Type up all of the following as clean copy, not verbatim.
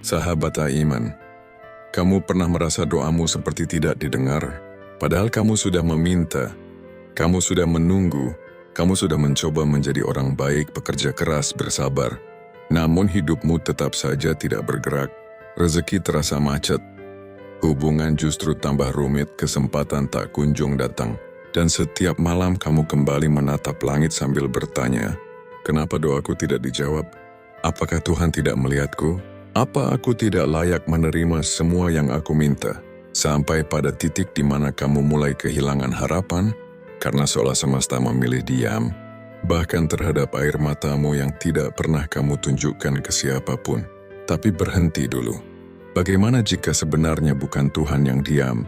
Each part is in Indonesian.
Sahabat Iman, kamu pernah merasa doamu seperti tidak didengar, padahal kamu sudah meminta, kamu sudah menunggu, kamu sudah mencoba menjadi orang baik, bekerja keras, bersabar. Namun hidupmu tetap saja tidak bergerak, rezeki terasa macet, hubungan justru tambah rumit, kesempatan tak kunjung datang. Dan setiap malam kamu kembali menatap langit sambil bertanya, kenapa doaku tidak dijawab? Apakah Tuhan tidak melihatku? Apa aku tidak layak menerima semua yang aku minta? Sampai pada titik di mana kamu mulai kehilangan harapan, karena seolah semesta memilih diam, bahkan terhadap air matamu yang tidak pernah kamu tunjukkan ke siapapun. Tapi berhenti dulu. Bagaimana jika sebenarnya bukan Tuhan yang diam,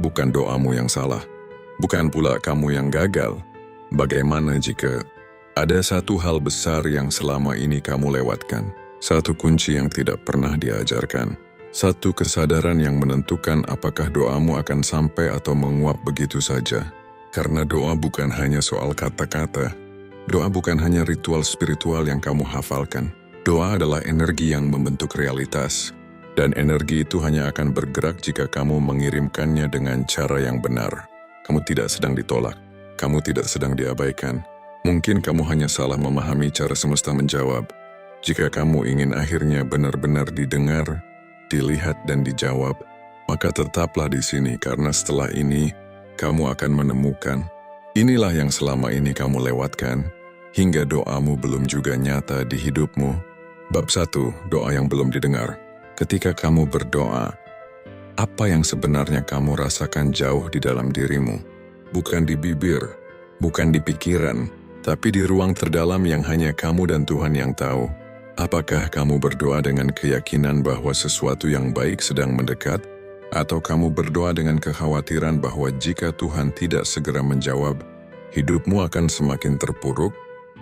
bukan doamu yang salah, bukan pula kamu yang gagal? Bagaimana jika ada satu hal besar yang selama ini kamu lewatkan? Satu kunci yang tidak pernah diajarkan. Satu kesadaran yang menentukan apakah doamu akan sampai atau menguap begitu saja. Karena doa bukan hanya soal kata-kata. Doa bukan hanya ritual spiritual yang kamu hafalkan. Doa adalah energi yang membentuk realitas. Dan energi itu hanya akan bergerak jika kamu mengirimkannya dengan cara yang benar. Kamu tidak sedang ditolak. Kamu tidak sedang diabaikan. Mungkin kamu hanya salah memahami cara semesta menjawab. Jika kamu ingin akhirnya benar-benar didengar, dilihat dan dijawab, maka tetaplah di sini karena setelah ini, kamu akan menemukan. Inilah yang selama ini kamu lewatkan, hingga doamu belum juga nyata di hidupmu. Bab 1, doa yang belum didengar. Ketika kamu berdoa, apa yang sebenarnya kamu rasakan jauh di dalam dirimu? Bukan di bibir, bukan di pikiran, tapi di ruang terdalam yang hanya kamu dan Tuhan yang tahu. Apakah kamu berdoa dengan keyakinan bahwa sesuatu yang baik sedang mendekat? Atau kamu berdoa dengan kekhawatiran bahwa jika Tuhan tidak segera menjawab, hidupmu akan semakin terpuruk?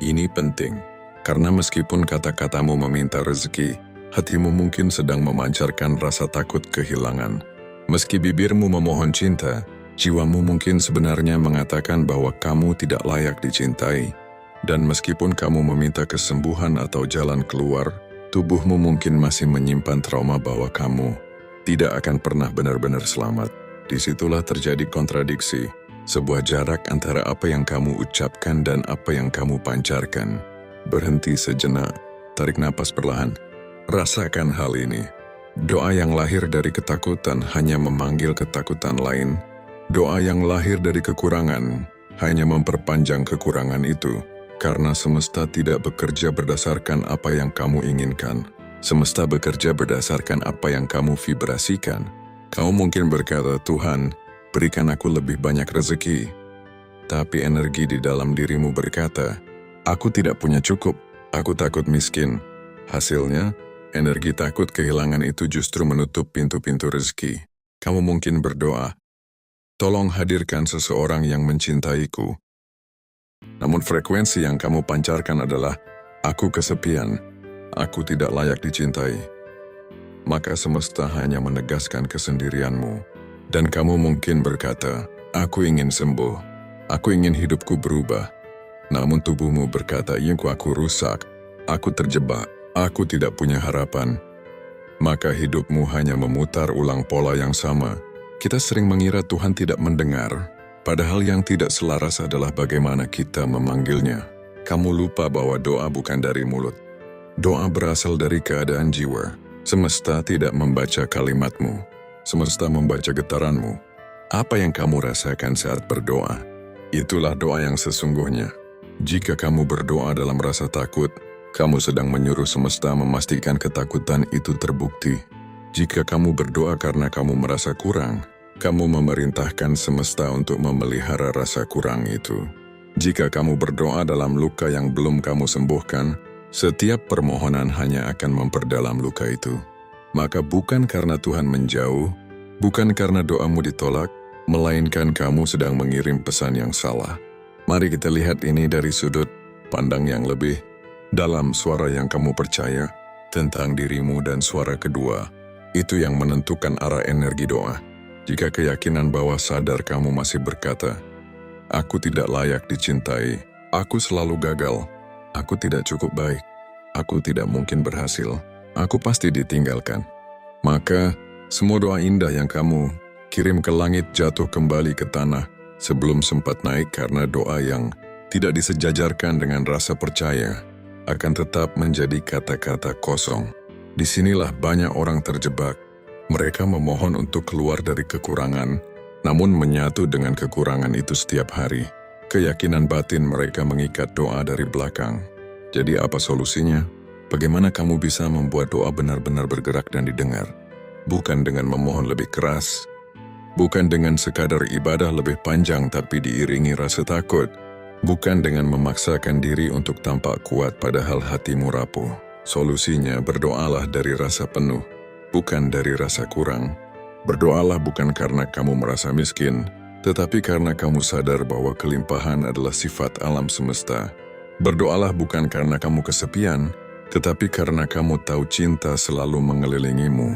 Ini penting, karena meskipun kata-katamu meminta rezeki, hatimu mungkin sedang memancarkan rasa takut kehilangan. Meski bibirmu memohon cinta, jiwamu mungkin sebenarnya mengatakan bahwa kamu tidak layak dicintai. Dan meskipun kamu meminta kesembuhan atau jalan keluar, tubuhmu mungkin masih menyimpan trauma bahwa kamu tidak akan pernah benar-benar selamat. Disitulah terjadi kontradiksi, sebuah jarak antara apa yang kamu ucapkan dan apa yang kamu pancarkan. Berhenti sejenak, tarik napas perlahan. Rasakan hal ini. Doa yang lahir dari ketakutan hanya memanggil ketakutan lain. Doa yang lahir dari kekurangan hanya memperpanjang kekurangan itu. Karena semesta tidak bekerja berdasarkan apa yang kamu inginkan. Semesta bekerja berdasarkan apa yang kamu vibrasikan. Kamu mungkin berkata, Tuhan, berikan aku lebih banyak rezeki. Tapi energi di dalam dirimu berkata, aku tidak punya cukup, aku takut miskin. Hasilnya, energi takut kehilangan itu justru menutup pintu-pintu rezeki. Kamu mungkin berdoa, tolong hadirkan seseorang yang mencintaiku. Namun frekuensi yang kamu pancarkan adalah, aku kesepian, aku tidak layak dicintai. Maka semesta hanya menegaskan kesendirianmu. Dan kamu mungkin berkata, aku ingin sembuh, aku ingin hidupku berubah. Namun tubuhmu berkata, aku rusak, aku terjebak, aku tidak punya harapan. Maka hidupmu hanya memutar ulang pola yang sama. Kita sering mengira Tuhan tidak mendengar. Padahal yang tidak selaras adalah bagaimana kita memanggilnya. Kamu lupa bahwa doa bukan dari mulut. Doa berasal dari keadaan jiwa. Semesta tidak membaca kalimatmu. Semesta membaca getaranmu. Apa yang kamu rasakan saat berdoa? Itulah doa yang sesungguhnya. Jika kamu berdoa dalam rasa takut, kamu sedang menyuruh semesta memastikan ketakutan itu terbukti. Jika kamu berdoa karena kamu merasa kurang, kamu memerintahkan semesta untuk memelihara rasa kurang itu. Jika kamu berdoa dalam luka yang belum kamu sembuhkan, setiap permohonan hanya akan memperdalam luka itu. Maka bukan karena Tuhan menjauh, bukan karena doamu ditolak, melainkan kamu sedang mengirim pesan yang salah. Mari kita lihat ini dari sudut pandang yang lebih dalam. Suara yang kamu percaya tentang dirimu dan suara kedua, itu yang menentukan arah energi doa. Jika keyakinan bawah sadar kamu masih berkata, aku tidak layak dicintai, aku selalu gagal, aku tidak cukup baik, aku tidak mungkin berhasil, aku pasti ditinggalkan. Maka, semua doa indah yang kamu kirim ke langit jatuh kembali ke tanah sebelum sempat naik karena doa yang tidak disejajarkan dengan rasa percaya akan tetap menjadi kata-kata kosong. Disinilah banyak orang terjebak. Mereka memohon untuk keluar dari kekurangan, namun menyatu dengan kekurangan itu setiap hari. Keyakinan batin mereka mengikat doa dari belakang. Jadi apa solusinya? Bagaimana kamu bisa membuat doa benar-benar bergerak dan didengar? Bukan dengan memohon lebih keras, bukan dengan sekadar ibadah lebih panjang tapi diiringi rasa takut, bukan dengan memaksakan diri untuk tampak kuat padahal hatimu rapuh. Solusinya berdoalah dari rasa penuh, bukan dari rasa kurang. Berdoalah bukan karena kamu merasa miskin, tetapi karena kamu sadar bahwa kelimpahan adalah sifat alam semesta. Berdoalah bukan karena kamu kesepian, tetapi karena kamu tahu cinta selalu mengelilingimu.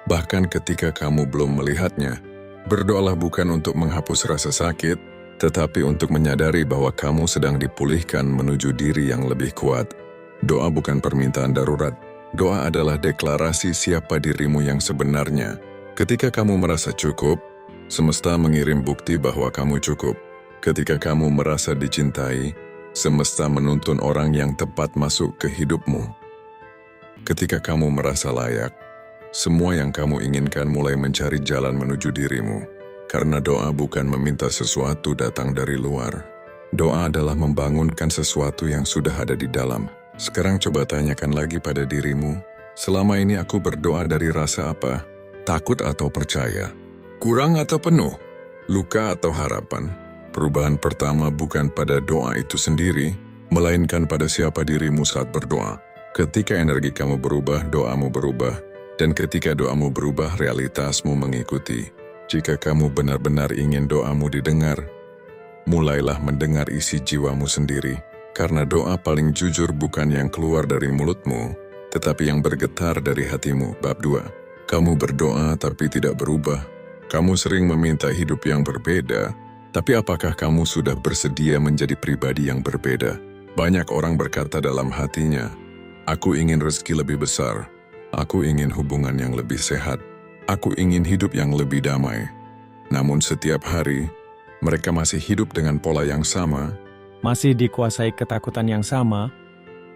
Bahkan ketika kamu belum melihatnya. Berdoalah bukan untuk menghapus rasa sakit, tetapi untuk menyadari bahwa kamu sedang dipulihkan menuju diri yang lebih kuat. Doa bukan permintaan darurat. Doa adalah deklarasi siapa dirimu yang sebenarnya. Ketika kamu merasa cukup, semesta mengirim bukti bahwa kamu cukup. Ketika kamu merasa dicintai, semesta menuntun orang yang tepat masuk ke hidupmu. Ketika kamu merasa layak, semua yang kamu inginkan mulai mencari jalan menuju dirimu. Karena doa bukan meminta sesuatu datang dari luar. Doa adalah membangunkan sesuatu yang sudah ada di dalam. Sekarang coba tanyakan lagi pada dirimu, selama ini aku berdoa dari rasa apa? Takut atau percaya? Kurang atau penuh? Luka atau harapan? Perubahan pertama bukan pada doa itu sendiri, melainkan pada siapa dirimu saat berdoa. Ketika energi kamu berubah, doamu berubah. Dan ketika doamu berubah, realitasmu mengikuti. Jika kamu benar-benar ingin doamu didengar, mulailah mendengar isi jiwamu sendiri. Karena doa paling jujur bukan yang keluar dari mulutmu, tetapi yang bergetar dari hatimu. Bab 2. Kamu berdoa tapi tidak berubah. Kamu sering meminta hidup yang berbeda, tapi apakah kamu sudah bersedia menjadi pribadi yang berbeda? Banyak orang berkata dalam hatinya, aku ingin rezeki lebih besar, aku ingin hubungan yang lebih sehat, aku ingin hidup yang lebih damai. Namun setiap hari, mereka masih hidup dengan pola yang sama, masih dikuasai ketakutan yang sama,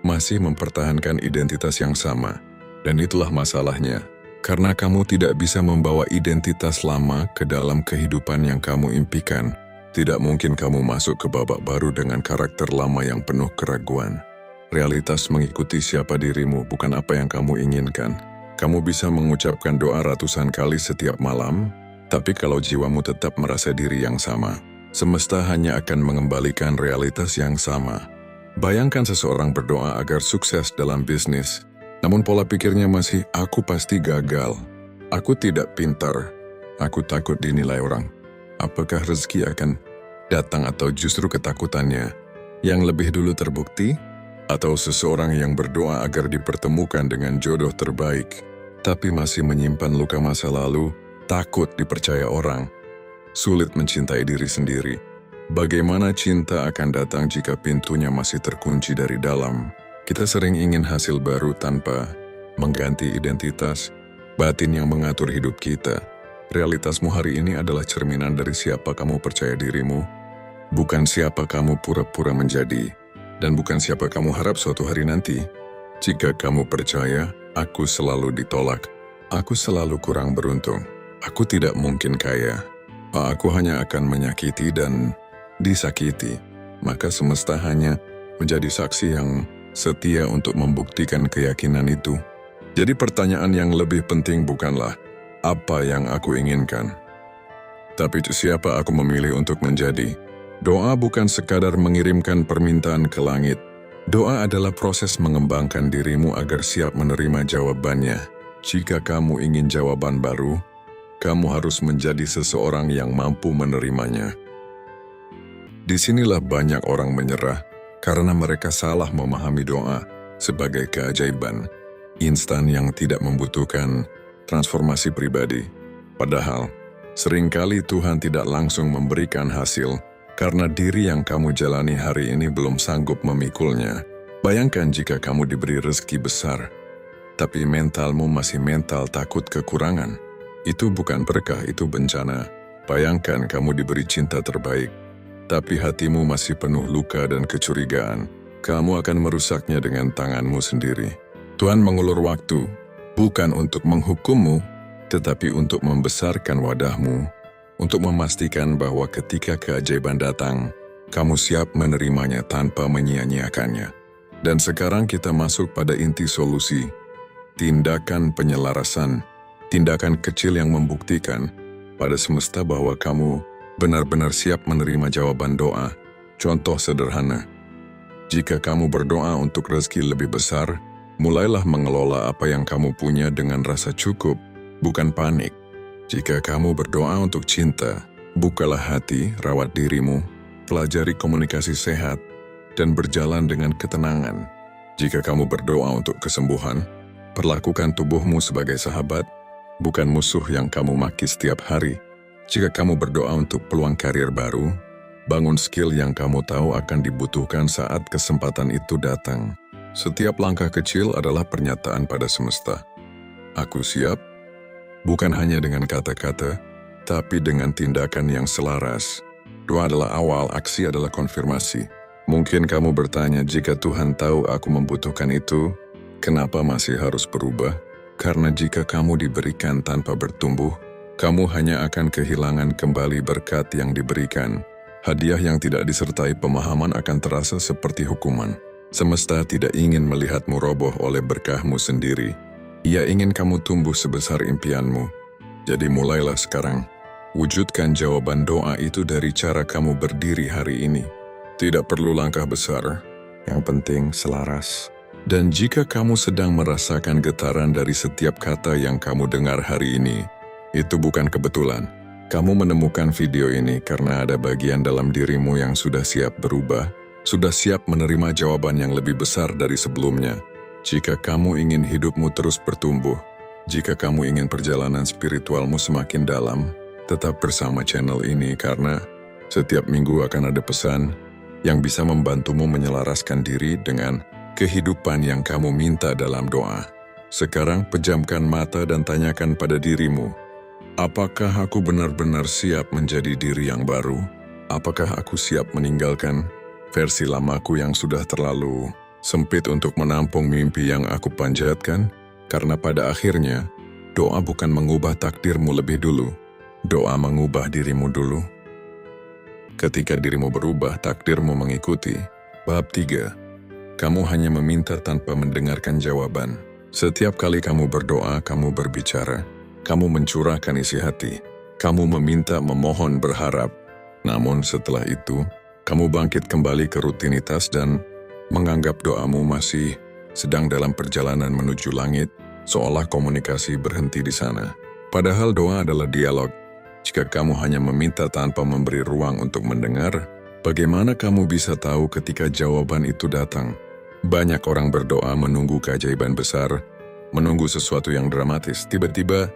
masih mempertahankan identitas yang sama. Dan itulah masalahnya. Karena kamu tidak bisa membawa identitas lama ke dalam kehidupan yang kamu impikan, tidak mungkin kamu masuk ke babak baru dengan karakter lama yang penuh keraguan. Realitas mengikuti siapa dirimu, bukan apa yang kamu inginkan. Kamu bisa mengucapkan doa ratusan kali setiap malam, tapi kalau jiwamu tetap merasa diri yang sama, semesta hanya akan mengembalikan realitas yang sama. Bayangkan seseorang berdoa agar sukses dalam bisnis, namun pola pikirnya masih, aku pasti gagal, aku tidak pintar, aku takut dinilai orang. Apakah rezeki akan datang atau justru ketakutannya yang lebih dulu terbukti? Atau seseorang yang berdoa agar dipertemukan dengan jodoh terbaik, tapi masih menyimpan luka masa lalu, takut dipercaya orang, sulit mencintai diri sendiri. Bagaimana cinta akan datang jika pintunya masih terkunci dari dalam? Kita sering ingin hasil baru tanpa mengganti identitas, batin yang mengatur hidup kita. Realitasmu hari ini adalah cerminan dari siapa kamu percaya dirimu, bukan siapa kamu pura-pura menjadi, dan bukan siapa kamu harap suatu hari nanti. Jika kamu percaya, aku selalu ditolak, aku selalu kurang beruntung, aku tidak mungkin kaya, aku hanya akan menyakiti dan disakiti, maka semesta hanya menjadi saksi yang setia untuk membuktikan keyakinan itu. Jadi pertanyaan yang lebih penting bukanlah apa yang aku inginkan, tapi siapa aku memilih untuk menjadi. Doa bukan sekadar mengirimkan permintaan ke langit. Doa adalah proses mengembangkan dirimu agar siap menerima jawabannya. Jika kamu ingin jawaban baru, kamu harus menjadi seseorang yang mampu menerimanya. Disinilah banyak orang menyerah karena mereka salah memahami doa sebagai keajaiban instan yang tidak membutuhkan transformasi pribadi. Padahal, seringkali Tuhan tidak langsung memberikan hasil karena diri yang kamu jalani hari ini belum sanggup memikulnya. Bayangkan jika kamu diberi rezeki besar, tapi mentalmu masih mental takut kekurangan. Itu bukan berkah, itu bencana. Bayangkan kamu diberi cinta terbaik, tapi hatimu masih penuh luka dan kecurigaan. Kamu akan merusaknya dengan tanganmu sendiri. Tuhan mengulur waktu, bukan untuk menghukummu, tetapi untuk membesarkan wadahmu, untuk memastikan bahwa ketika keajaiban datang, kamu siap menerimanya tanpa menyia-nyiakannya. Dan sekarang kita masuk pada inti solusi. Tindakan penyelarasan, tindakan kecil yang membuktikan pada semesta bahwa kamu benar-benar siap menerima jawaban doa. Contoh sederhana, jika kamu berdoa untuk rezeki lebih besar, mulailah mengelola apa yang kamu punya dengan rasa cukup, bukan panik. Jika kamu berdoa untuk cinta, bukalah hati, rawat dirimu, pelajari komunikasi sehat, dan berjalan dengan ketenangan. Jika kamu berdoa untuk kesembuhan, perlakukan tubuhmu sebagai sahabat, bukan musuh yang kamu maki setiap hari. Jika kamu berdoa untuk peluang karir baru, bangun skill yang kamu tahu akan dibutuhkan saat kesempatan itu datang. Setiap langkah kecil adalah pernyataan pada semesta. Aku siap, bukan hanya dengan kata-kata, tapi dengan tindakan yang selaras. Doa adalah awal, aksi adalah konfirmasi. Mungkin kamu bertanya, jika Tuhan tahu aku membutuhkan itu, kenapa masih harus berubah? Karena jika kamu diberikan tanpa bertumbuh, kamu hanya akan kehilangan kembali berkat yang diberikan. Hadiah yang tidak disertai pemahaman akan terasa seperti hukuman. Semesta tidak ingin melihatmu roboh oleh berkahmu sendiri. Ia ingin kamu tumbuh sebesar impianmu. Jadi mulailah sekarang. Wujudkan jawaban doa itu dari cara kamu berdiri hari ini. Tidak perlu langkah besar, yang penting selaras. Dan jika kamu sedang merasakan getaran dari setiap kata yang kamu dengar hari ini, itu bukan kebetulan. Kamu menemukan video ini karena ada bagian dalam dirimu yang sudah siap berubah, sudah siap menerima jawaban yang lebih besar dari sebelumnya. Jika kamu ingin hidupmu terus bertumbuh, jika kamu ingin perjalanan spiritualmu semakin dalam, tetap bersama channel ini karena setiap minggu akan ada pesan yang bisa membantumu menyelaraskan diri dengan kehidupan yang kamu minta dalam doa. Sekarang pejamkan mata dan tanyakan pada dirimu, apakah aku benar-benar siap menjadi diri yang baru? Apakah aku siap meninggalkan versi lamaku yang sudah terlalu sempit untuk menampung mimpi yang aku panjatkan? Karena pada akhirnya, doa bukan mengubah takdirmu lebih dulu. Doa mengubah dirimu dulu. Ketika dirimu berubah, takdirmu mengikuti. Bab 3. Kamu hanya meminta tanpa mendengarkan jawaban. Setiap kali kamu berdoa, kamu berbicara. Kamu mencurahkan isi hati. Kamu meminta, memohon, berharap. Namun setelah itu, kamu bangkit kembali ke rutinitas dan menganggap doamu masih sedang dalam perjalanan menuju langit, seolah komunikasi berhenti di sana. Padahal doa adalah dialog. Jika kamu hanya meminta tanpa memberi ruang untuk mendengar, bagaimana kamu bisa tahu ketika jawaban itu datang? Banyak orang berdoa menunggu keajaiban besar, menunggu sesuatu yang dramatis, tiba-tiba,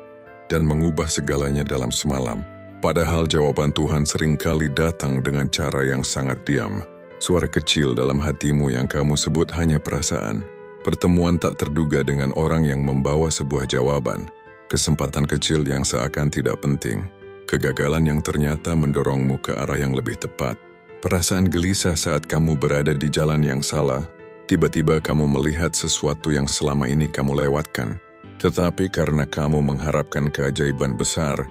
dan mengubah segalanya dalam semalam. Padahal jawaban Tuhan seringkali datang dengan cara yang sangat diam. Suara kecil dalam hatimu yang kamu sebut hanya perasaan. Pertemuan tak terduga dengan orang yang membawa sebuah jawaban. Kesempatan kecil yang seakan tidak penting. Kegagalan yang ternyata mendorongmu ke arah yang lebih tepat. Perasaan gelisah saat kamu berada di jalan yang salah. Tiba-tiba kamu melihat sesuatu yang selama ini kamu lewatkan. Tetapi karena kamu mengharapkan keajaiban besar,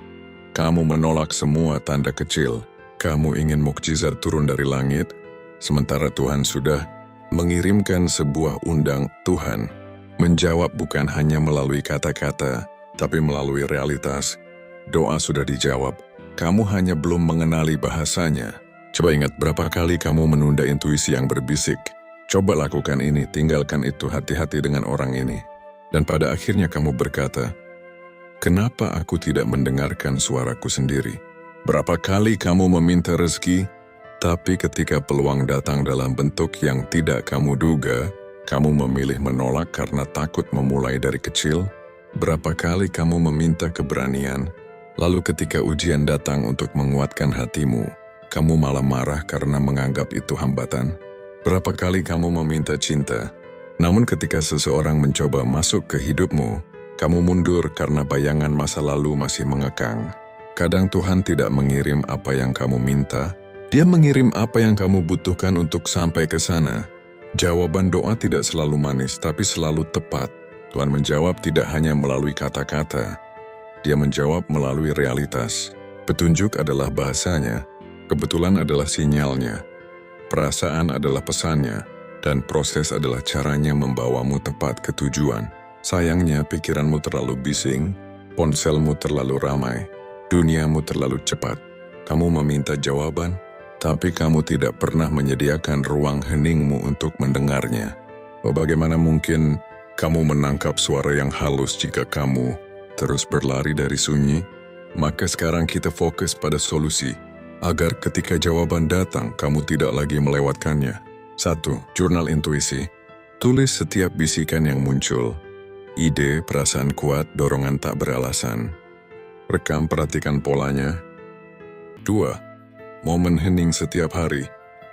kamu menolak semua tanda kecil. Kamu ingin mukjizat turun dari langit, sementara Tuhan sudah mengirimkan sebuah undang. Tuhan menjawab bukan hanya melalui kata-kata, tapi melalui realitas. Doa sudah dijawab, kamu hanya belum mengenali bahasanya. Coba ingat berapa kali kamu menunda intuisi yang berbisik. Coba lakukan ini, tinggalkan itu, hati-hati dengan orang ini. Dan pada akhirnya kamu berkata, kenapa aku tidak mendengarkan suaraku sendiri? Berapa kali kamu meminta rezeki, tapi ketika peluang datang dalam bentuk yang tidak kamu duga, kamu memilih menolak karena takut memulai dari kecil? Berapa kali kamu meminta keberanian, lalu ketika ujian datang untuk menguatkan hatimu, kamu malah marah karena menganggap itu hambatan? Berapa kali kamu meminta cinta, Namun ketika seseorang mencoba masuk ke hidupmu, kamu mundur karena bayangan masa lalu masih mengekang. Kadang Tuhan tidak mengirim apa yang kamu minta, Dia mengirim apa yang kamu butuhkan untuk sampai ke sana. Jawaban doa tidak selalu manis, tapi selalu tepat. Tuhan menjawab tidak hanya melalui kata-kata, Dia menjawab melalui realitas. Petunjuk adalah bahasanya, kebetulan adalah sinyalnya, perasaan adalah pesannya, dan proses adalah caranya membawamu tepat ke tujuan. Sayangnya pikiranmu terlalu bising, ponselmu terlalu ramai, duniamu terlalu cepat. Kamu meminta jawaban, tapi kamu tidak pernah menyediakan ruang heningmu untuk mendengarnya. Bagaimana mungkin kamu menangkap suara yang halus jika kamu terus berlari dari sunyi? Maka sekarang kita fokus pada solusi, agar ketika jawaban datang, kamu tidak lagi melewatkannya. 1. Jurnal intuisi. Tulis setiap bisikan yang muncul. Ide, perasaan kuat, dorongan tak beralasan. Rekam, perhatikan polanya. 2. Momen hening setiap hari,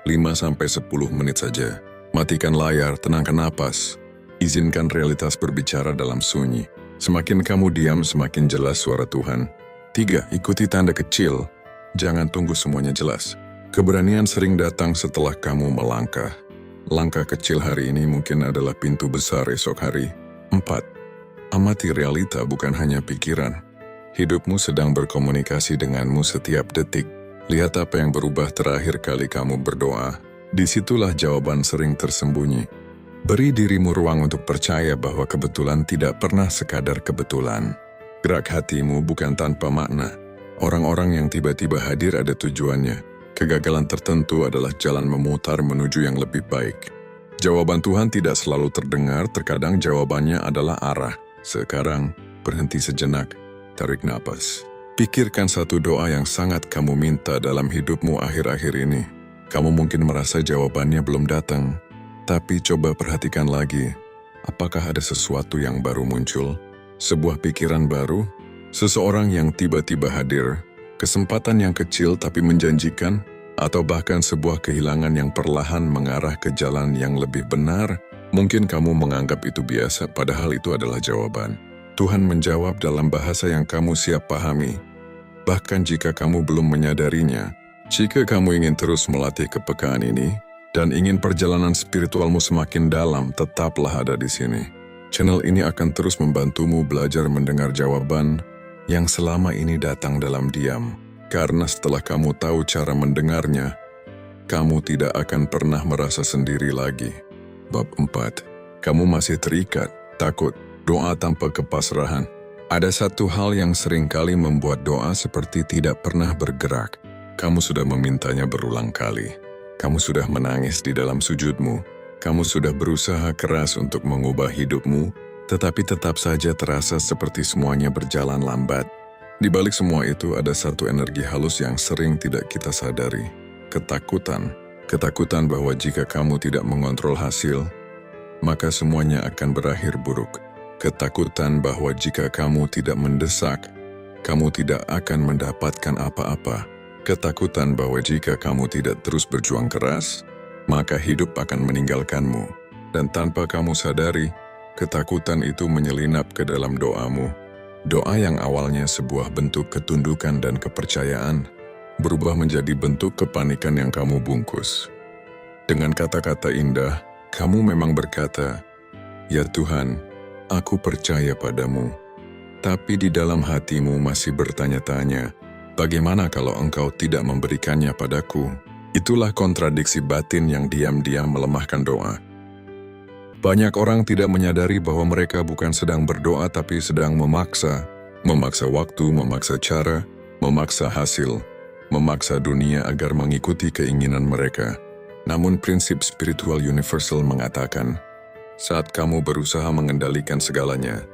5-10 menit saja. Matikan layar, tenangkan napas. Izinkan realitas berbicara dalam sunyi. Semakin kamu diam, semakin jelas suara Tuhan. 3. Ikuti tanda kecil. Jangan tunggu semuanya jelas. Keberanian sering datang setelah kamu melangkah. Langkah kecil hari ini mungkin adalah pintu besar esok hari. 4. Amati realita bukan hanya pikiran. Hidupmu sedang berkomunikasi denganmu setiap detik. Lihat apa yang berubah terakhir kali kamu berdoa. Disitulah jawaban sering tersembunyi. Beri dirimu ruang untuk percaya bahwa kebetulan tidak pernah sekadar kebetulan. Gerak hatimu bukan tanpa makna. Orang-orang yang tiba-tiba hadir ada tujuannya. Kegagalan tertentu adalah jalan memutar menuju yang lebih baik. Jawaban Tuhan tidak selalu terdengar, terkadang jawabannya adalah arah. Sekarang, berhenti sejenak, tarik napas. Pikirkan satu doa yang sangat kamu minta dalam hidupmu akhir-akhir ini. Kamu mungkin merasa jawabannya belum datang, tapi coba perhatikan lagi. Apakah ada sesuatu yang baru muncul? Sebuah pikiran baru? Seseorang yang tiba-tiba hadir? Kesempatan yang kecil tapi menjanjikan? Atau bahkan sebuah kehilangan yang perlahan mengarah ke jalan yang lebih benar? Mungkin kamu menganggap itu biasa, padahal itu adalah jawaban. Tuhan menjawab dalam bahasa yang kamu siap pahami. Bahkan jika kamu belum menyadarinya, jika kamu ingin terus melatih kepekaan ini, dan ingin perjalanan spiritualmu semakin dalam, tetaplah ada di sini. Channel ini akan terus membantumu belajar mendengar jawaban yang selama ini datang dalam diam. Karena setelah kamu tahu cara mendengarnya, kamu tidak akan pernah merasa sendiri lagi. Bab 4. Kamu masih terikat, takut, doa tanpa kepasrahan. Ada satu hal yang seringkali membuat doa seperti tidak pernah bergerak. Kamu sudah memintanya berulang kali. Kamu sudah menangis di dalam sujudmu. Kamu sudah berusaha keras untuk mengubah hidupmu, tetapi tetap saja terasa seperti semuanya berjalan lambat. Di balik semua itu ada satu energi halus yang sering tidak kita sadari. Ketakutan. Ketakutan bahwa jika kamu tidak mengontrol hasil, maka semuanya akan berakhir buruk. Ketakutan bahwa jika kamu tidak mendesak, kamu tidak akan mendapatkan apa-apa. Ketakutan bahwa jika kamu tidak terus berjuang keras, maka hidup akan meninggalkanmu. Dan tanpa kamu sadari, ketakutan itu menyelinap ke dalam doamu. Doa yang awalnya sebuah bentuk ketundukan dan kepercayaan, berubah menjadi bentuk kepanikan yang kamu bungkus. Dengan kata-kata indah, kamu memang berkata, "Ya Tuhan, aku percaya padamu." Tapi di dalam hatimu masih bertanya-tanya, bagaimana kalau Engkau tidak memberikannya padaku? Itulah kontradiksi batin yang diam-diam melemahkan doa. Banyak orang tidak menyadari bahwa mereka bukan sedang berdoa tapi sedang memaksa. Memaksa waktu, memaksa cara, memaksa hasil, memaksa dunia agar mengikuti keinginan mereka. Namun prinsip spiritual universal mengatakan, saat kamu berusaha mengendalikan segalanya,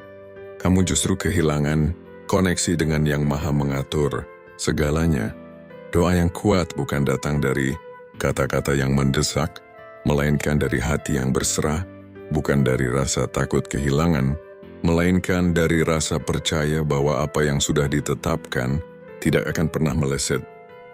kamu justru kehilangan koneksi dengan Yang Maha Mengatur segalanya. Doa yang kuat bukan datang dari kata-kata yang mendesak, melainkan dari hati yang berserah, bukan dari rasa takut kehilangan, melainkan dari rasa percaya bahwa apa yang sudah ditetapkan tidak akan pernah meleset.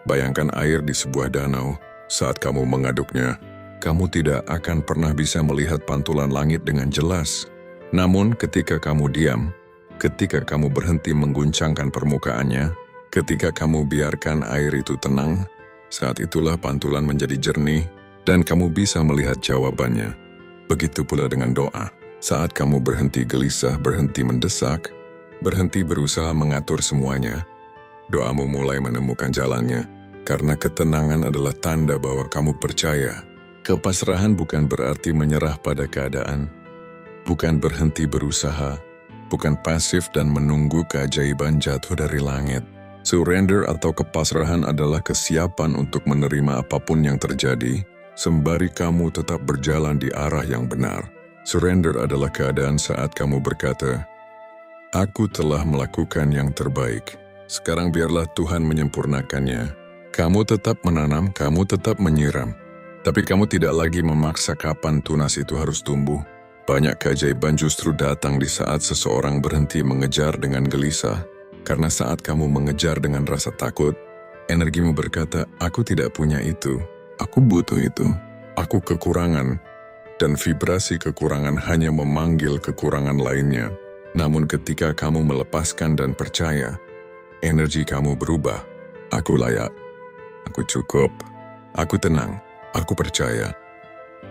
Bayangkan air di sebuah danau saat kamu mengaduknya. kamu tidak akan pernah bisa melihat pantulan langit dengan jelas. Namun ketika kamu diam, ketika kamu berhenti mengguncangkan permukaannya, ketika kamu biarkan air itu tenang, saat itulah pantulan menjadi jernih dan kamu bisa melihat jawabannya. Begitu pula dengan doa. Saat kamu berhenti gelisah, berhenti mendesak, berhenti berusaha mengatur semuanya, doamu mulai menemukan jalannya, karena ketenangan adalah tanda bahwa kamu percaya. Kepasrahan bukan berarti menyerah pada keadaan, bukan berhenti berusaha, bukan pasif dan menunggu keajaiban jatuh dari langit. Surrender atau kepasrahan adalah kesiapan untuk menerima apapun yang terjadi, sembari kamu tetap berjalan di arah yang benar. Surrender adalah keadaan saat kamu berkata, "Aku telah melakukan yang terbaik. Sekarang biarlah Tuhan menyempurnakannya." Kamu tetap menanam, kamu tetap menyiram. Tapi kamu tidak lagi memaksa kapan tunas itu harus tumbuh. Banyak keajaiban justru datang di saat seseorang berhenti mengejar dengan gelisah. Karena saat kamu mengejar dengan rasa takut, energimu berkata, "Aku tidak punya itu. Aku butuh itu. Aku kekurangan." Dan vibrasi kekurangan hanya memanggil kekurangan lainnya. Namun ketika kamu melepaskan dan percaya, energi kamu berubah. Aku layak. Aku cukup. Aku tenang. Aku percaya.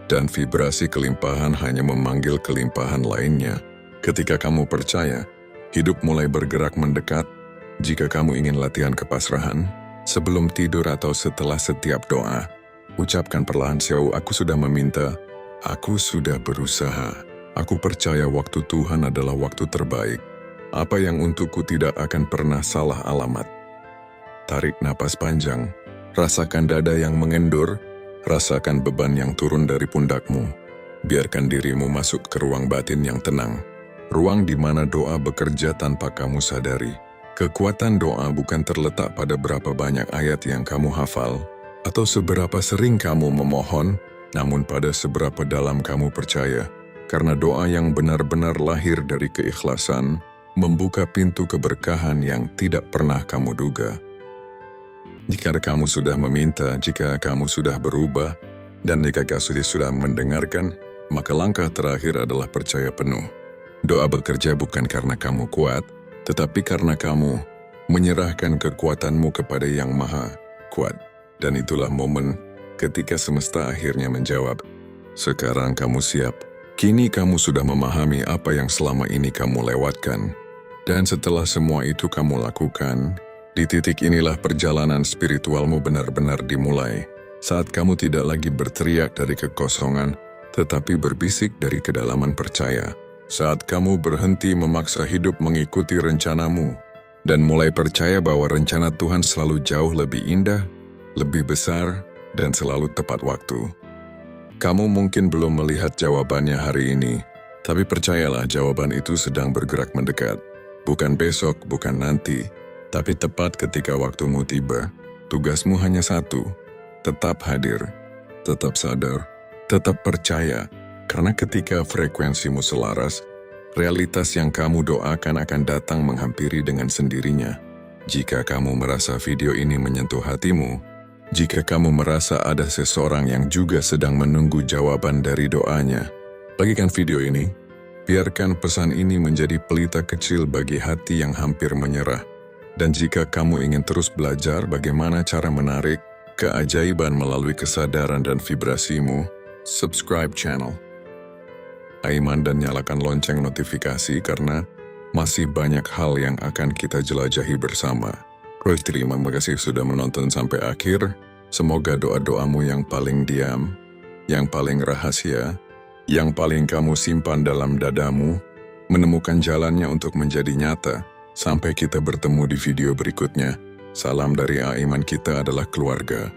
Dan vibrasi kelimpahan hanya memanggil kelimpahan lainnya. Ketika kamu percaya, hidup mulai bergerak mendekat. Jika kamu ingin latihan kepasrahan, sebelum tidur atau setelah setiap doa, ucapkan perlahan, "Aku sudah meminta. Aku sudah berusaha. Aku percaya waktu Tuhan adalah waktu terbaik. Apa yang untukku tidak akan pernah salah alamat." Tarik napas panjang. Rasakan dada yang mengendur. Rasakan beban yang turun dari pundakmu. Biarkan dirimu masuk ke ruang batin yang tenang. Ruang di mana doa bekerja tanpa kamu sadari. Kekuatan doa bukan terletak pada berapa banyak ayat yang kamu hafal, atau seberapa sering kamu memohon, namun pada seberapa dalam kamu percaya, karena doa yang benar-benar lahir dari keikhlasan membuka pintu keberkahan yang tidak pernah kamu duga. Jika kamu sudah meminta, jika kamu sudah berubah, dan jika kamu sudah mendengarkan, maka langkah terakhir adalah percaya penuh. Doa bekerja bukan karena kamu kuat, tetapi karena kamu menyerahkan kekuatanmu kepada Yang Maha Kuat. Dan itulah momen ketika semesta akhirnya menjawab, "Sekarang kamu siap." Kini kamu sudah memahami apa yang selama ini kamu lewatkan. Dan setelah semua itu kamu lakukan, di titik inilah perjalanan spiritualmu benar-benar dimulai. Saat kamu tidak lagi berteriak dari kekosongan, tetapi berbisik dari kedalaman percaya. Saat kamu berhenti memaksa hidup mengikuti rencanamu, dan mulai percaya bahwa rencana Tuhan selalu jauh lebih indah, lebih besar, dan selalu tepat waktu. Kamu mungkin belum melihat jawabannya hari ini, tapi percayalah jawaban itu sedang bergerak mendekat. Bukan besok, bukan nanti, tapi tepat ketika waktumu tiba. Tugasmu hanya satu, tetap hadir, tetap sadar, tetap percaya, karena ketika frekuensimu selaras, realitas yang kamu doakan akan datang menghampiri dengan sendirinya. Jika kamu merasa video ini menyentuh hatimu, jika kamu merasa ada seseorang yang juga sedang menunggu jawaban dari doanya, bagikan video ini. Biarkan pesan ini menjadi pelita kecil bagi hati yang hampir menyerah. Dan jika kamu ingin terus belajar bagaimana cara menarik keajaiban melalui kesadaran dan vibrasimu, subscribe channel Aiman dan nyalakan lonceng notifikasi karena masih banyak hal yang akan kita jelajahi bersama. Terima kasih sudah menonton sampai akhir. Semoga doa-doamu yang paling diam, yang paling rahasia, yang paling kamu simpan dalam dadamu, menemukan jalannya untuk menjadi nyata. Sampai kita bertemu di video berikutnya. Salam dari Aiman, kita adalah keluarga.